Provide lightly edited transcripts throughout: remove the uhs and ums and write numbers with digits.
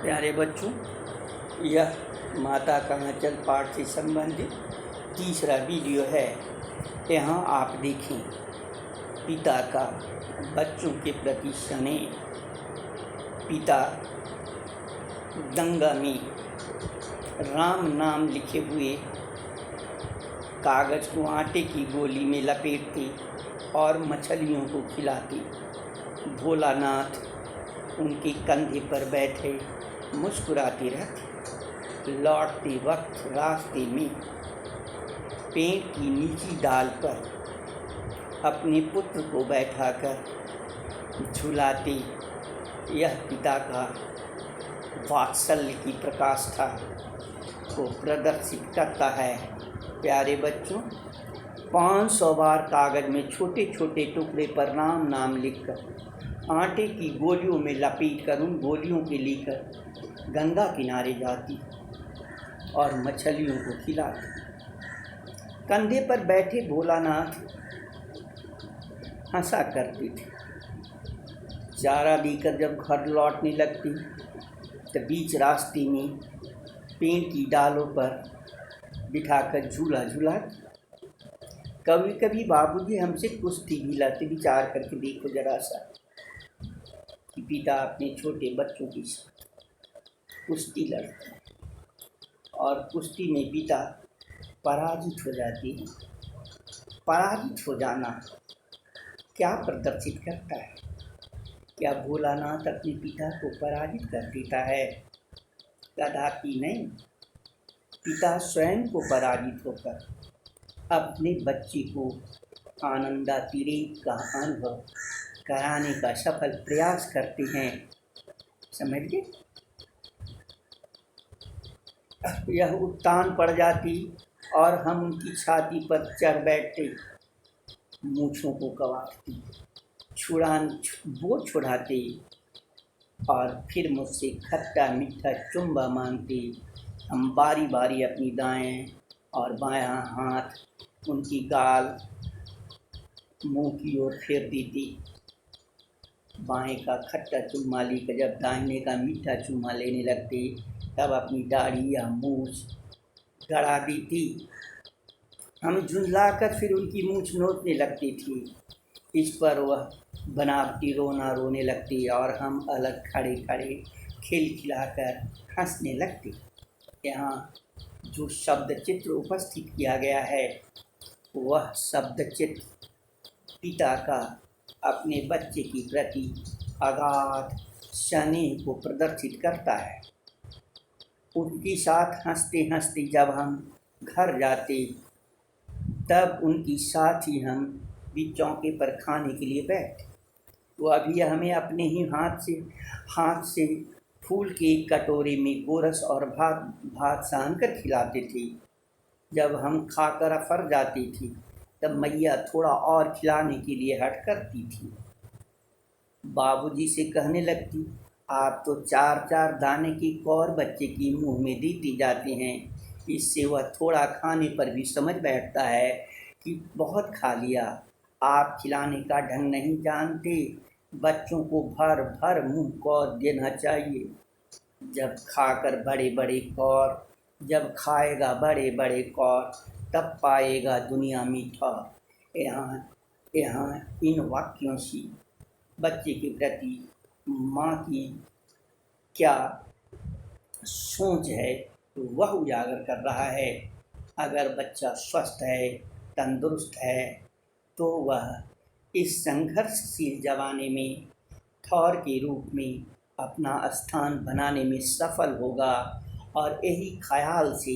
प्यारे बच्चों, यह माता का आंचल पाठ से संबंधित तीसरा वीडियो है। यहाँ आप देखें पिता का बच्चों के प्रति स्नेह। पिता गंगा में राम नाम लिखे हुए कागज़ को आटे की गोली में लपेटते और मछलियों को खिलाते। भोलानाथ उनके कंधे पर बैठे मुस्कुराते रहते। लौटते वक्त रास्ते में पेड़ की नीची डाल पर अपने पुत्र को बैठाकर झुलाते। यह पिता का वात्सल्य की प्रकाष्ठा को प्रदर्शित करता है। प्यारे बच्चों, 500 बार कागज़ में छोटे छोटे टुकड़े पर राम नाम लिखकर आटे की गोलियों में लपेट कर उन गोलियों के लेकर गंगा किनारे जाती और मछलियों को खिलाती। कंधे पर बैठे भोलानाथ हंसा करते थे। चारा देकर जब घर लौटने लगती तो बीच रास्ते में पेड़ की डालों पर बिठाकर झूला झूलाती। कभी कभी बाबूजी हमसे कुश्ती भी लाते। विचार करके देखो जरा सा कि पिता अपने छोटे बच्चों के साथ कुश्ती लड़ते हैं और कुश्ती में पिता पराजित हो जाते हैं। पराजित हो जाना क्या प्रदर्शित करता है? क्या भोलानाथ अपने पिता को पराजित कर देता है? कदापि नहीं। पिता स्वयं को पराजित होकर अपने बच्चे को आनंदातिरेक का अनुभव कराने का सफल प्रयास करते हैं। समझ गए? यह उत्तान पड़ जाती और हम उनकी छाती पर चढ़ बैठते, मूँछों को कबाड़ते, छुड़ाते और फिर मुझसे खट्टा मीठा चुम्बा मांगते। हम बारी बारी अपनी दाएं और बायां हाथ उनकी गाल मुंह की ओर फेर देती। बाएं का खट्टा चुम्मा लेकर जब दाहिने का मीठा चुम्मा लेने लगते तब अपनी दाढ़ी या मूछ गड़ा देती। हम झुंझलाकर फिर उनकी मूछ नोचने लगती थी। इस पर वह बनावटी रोना रोने लगती और हम अलग खड़े खड़े खिलखिलाकर हंसने लगते। यहाँ जो शब्द चित्र उपस्थित किया गया है वह शब्द चित्र पिता का अपने बच्चे के प्रति अगाध स्नेह को प्रदर्शित करता है। उनके साथ हंसते हंसते जब हम घर जाते तब उनके साथ ही हम भी चौके पर खाने के लिए बैठे। वो अभी हमें अपने ही हाथ से फूल के कटोरे में गोरस और भात सान कर खिलाते थे। जब हम खाकर अफर जाती थी तब मैया थोड़ा और खिलाने के लिए हट करती थी। बाबूजी से कहने लगती, आप तो 4-4 दाने की कौर बच्चे की मुंह में देती जाते हैं। इससे वह थोड़ा खाने पर भी समझ बैठता है कि बहुत खा लिया। आप खिलाने का ढंग नहीं जानते। बच्चों को भर भर मुंह कौर देना चाहिए। जब खाएगा बड़े बड़े कौर तब पाएगा दुनिया मीठा। यहाँ इन वाक्यों से बच्चे के प्रति माँ की क्या सोच है वह उजागर कर रहा है। अगर बच्चा स्वस्थ है, तंदुरुस्त है तो वह इस संघर्षशील ज़माने में ठौर के रूप में अपना स्थान बनाने में सफल होगा। और यही ख्याल से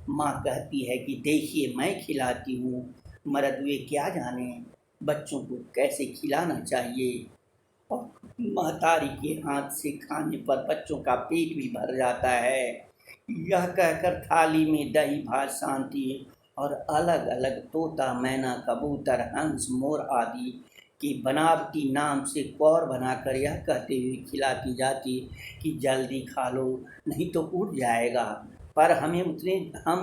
माँ कहती है कि देखिए मैं खिलाती हूँ, मर्द वे क्या जाने बच्चों को कैसे खिलाना चाहिए। और महतारी के हाथ से खाने पर बच्चों का पेट भी भर जाता है। यह कहकर थाली में दही भात शांति और अलग अलग तोता मैना कबूतर हंस मोर आदि की बनावटी नाम से कौर बनाकर यह कहते हुए खिलाती जाती कि जल्दी खा लो नहीं तो उड़ जाएगा। पर हम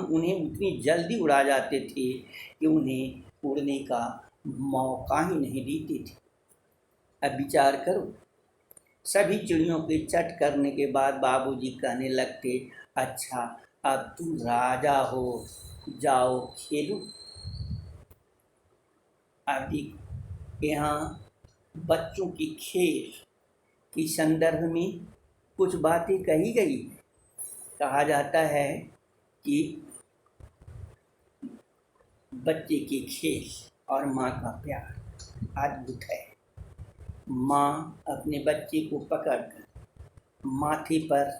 उन्हें उतनी जल्दी उड़ा जाते थे कि उन्हें उड़ने का मौका ही नहीं देते थे। अब विचार करो सभी चिड़ियों के चट करने के बाद बाबूजी कहने लगते, अच्छा अब तू राजा हो, जाओ खेलो। अभी यहाँ बच्चों की खेल के संदर्भ में कुछ बातें कही गई। कहा जाता है कि बच्चे के खेल और माँ का प्यार अद्भुत है। माँ अपने बच्चे को पकड़कर माथे पर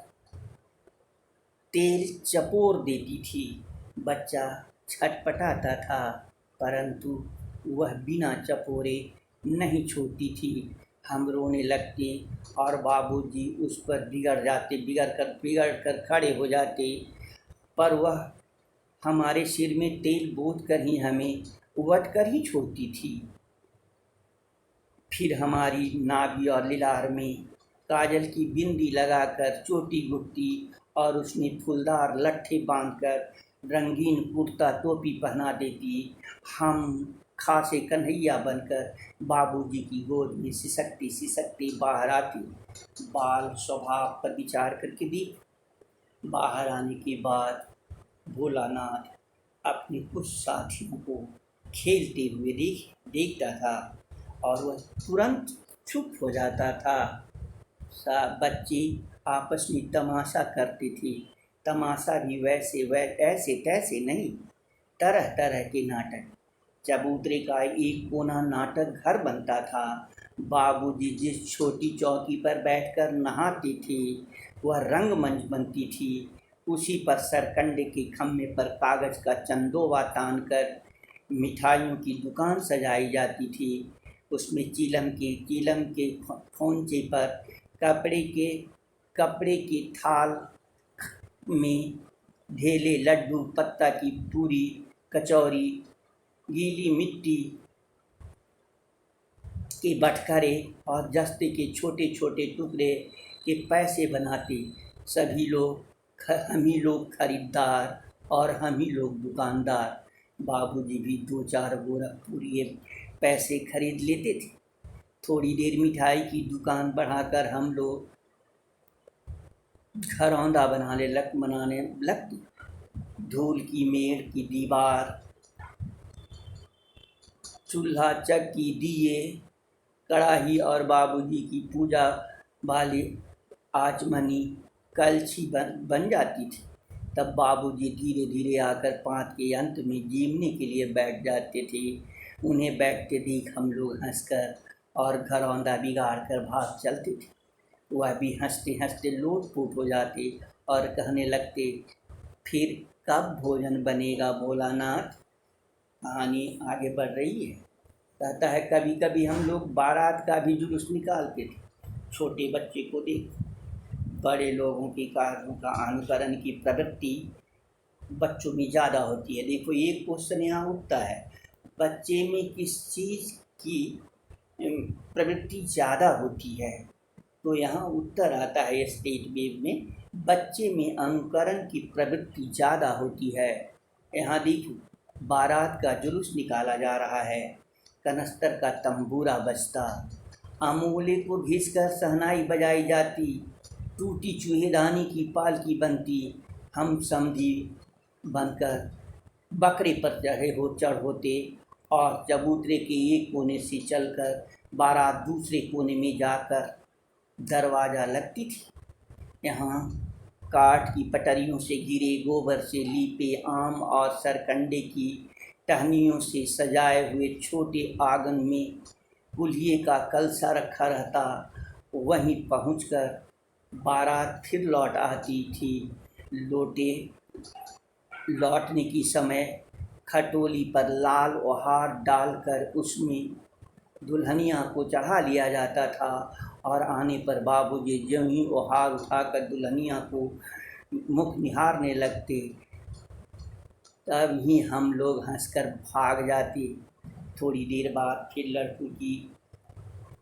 तेल चपोर देती थी। बच्चा छटपटाता था, परंतु वह बिना चपोरे नहीं छोड़ती थी। हम रोने लगते और बाबूजी उस पर बिगड़ कर खड़े हो जाते, पर वह हमारे सिर में तेल बोत कर ही हमें उबट कर ही छोड़ती थी। फिर हमारी नाभि और लिलार में काजल की बिंदी लगाकर चोटी गुट्टी और उसमें फूलदार लट्ठे बांधकर रंगीन कुर्ता टोपी पहना देती। हम खासे कन्हैया बनकर बाबूजी की गोद में सिसकती सिसकती बाहर आती। बाल स्वभाव पर विचार करके देख। बाहर आने के बाद भोलानाथ अपने कुछ साथियों को खेलते हुए देखता था और वह तुरंत चुप हो जाता था। बच्चे आपस में तमाशा करते थे। तमाशा भी ऐसे तैसे नहीं, तरह तरह के नाटक। चबूतरे का एक कोना नाटक घर बनता था। बाबूजी जिस छोटी चौकी पर बैठकर नहाते थे वह रंगमंच बनती थी। उसी पर सरकंडे के खम्भे पर कागज का चंदोवा तान कर मिठाइयों की दुकान सजाई जाती थी। उसमें चीलम के खोंचे पर कपड़े के थाल में ढेले लड्डू, पत्ता की पूरी, कचौरी, गीली मिट्टी के बटखरे और जस्ते के छोटे छोटे टुकड़े के पैसे बनाते। सभी लोग हम ही लोग खरीदार और हम ही लोग दुकानदार। बाबूजी भी 2-4 गोरखपुरी पैसे खरीद लेते थे। थोड़ी देर मिठाई की दुकान बढ़ाकर हम लोग घरौंदा बनाने लगते। धूल की मेड़ की दीवार, चूल्हा, चक्की, दिए, कढ़ाई और बाबूजी की पूजा वाली आचमनी कलछी बन जाती थी। तब बाबूजी धीरे धीरे आकर 5 के अंत में जीमने के लिए बैठ जाते थे। उन्हें बैठते देख हम लोग हंसकर और घरौंदा बिगाड़ कर भाग चलते थे। वह भी हंसते हंसते लोटपोट हो जाते और कहने लगते, फिर कब भोजन बनेगा भोलानाथ। कहानी आगे बढ़ रही है। कहता है कभी कभी हम लोग बारात का भी जुलूस निकालते थे। छोटे बच्चे को देख बड़े लोगों के कार्यों का अनुकरण की प्रवृत्ति बच्चों में ज़्यादा होती है। देखो एक क्वेश्चन यहाँ उठता है, बच्चे में किस चीज़ की प्रवृत्ति ज़्यादा होती है। तो यहाँ उत्तर आता है स्टेट वेव में, बच्चे में अनुकरण की प्रवृत्ति ज़्यादा होती है। यहाँ देखो बारात का जुलूस निकाला जा रहा है, कनस्तर का तंबूरा बजता, अमूले को घिसकर सहनाई बजाई जाती, टूटी चूहेदानी की पालकी बनती, हम समधी बनकर बकरे पर चढ़ होते और चबूतरे के एक कोने से चलकर बारात दूसरे कोने में जाकर दरवाज़ा लगती थी। यहाँ काठ की पटरियों से घिरे, गोबर से लीपे, आम और सरकंडे की टहनियों से सजाए हुए छोटे आंगन में कुल्हिए का कलसा रखा रहता। वहीं पहुंचकर बारात फिर लौट आती थी। लौटने की समय खटोली पर लाल ओहार डालकर उसमें दुल्हनिया को चढ़ा लिया जाता था और आने पर बाबूजी ज्यों ही ओहार उठाकर दुल्हनिया को मुख निहारने लगते, तब ही हम लोग हंसकर भाग जाते। थोड़ी देर बाद फिर लड़कों की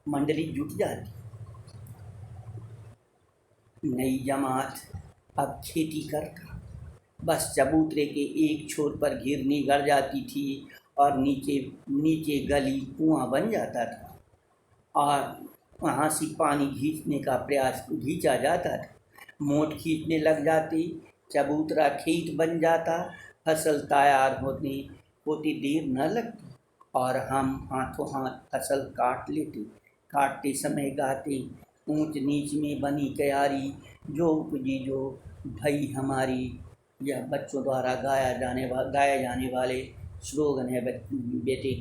मंडली जुट जाती। नई जमात अब खेती करता, बस चबूतरे के एक छोर पर घिरनी गड़ जाती थी और नीचे गली कुआं बन जाता था और वहाँ से पानी खींचने का प्रयास खींचा जाता था, मोट खींचने लग जाती, चबूतरा खेत बन जाता, फसल तैयार होती देर न लगती और हम हाथों हाथ फसल काट लेते। काटते समय गाते, ऊंच नीच में बनी क्यारी, जो उपजी जो भई हमारी। यह बच्चों द्वारा गाए जाने वाले स्लोगन है बेटे।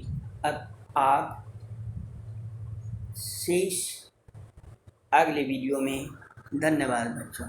अब आप शेष अगले वीडियो में। धन्यवाद बच्चों।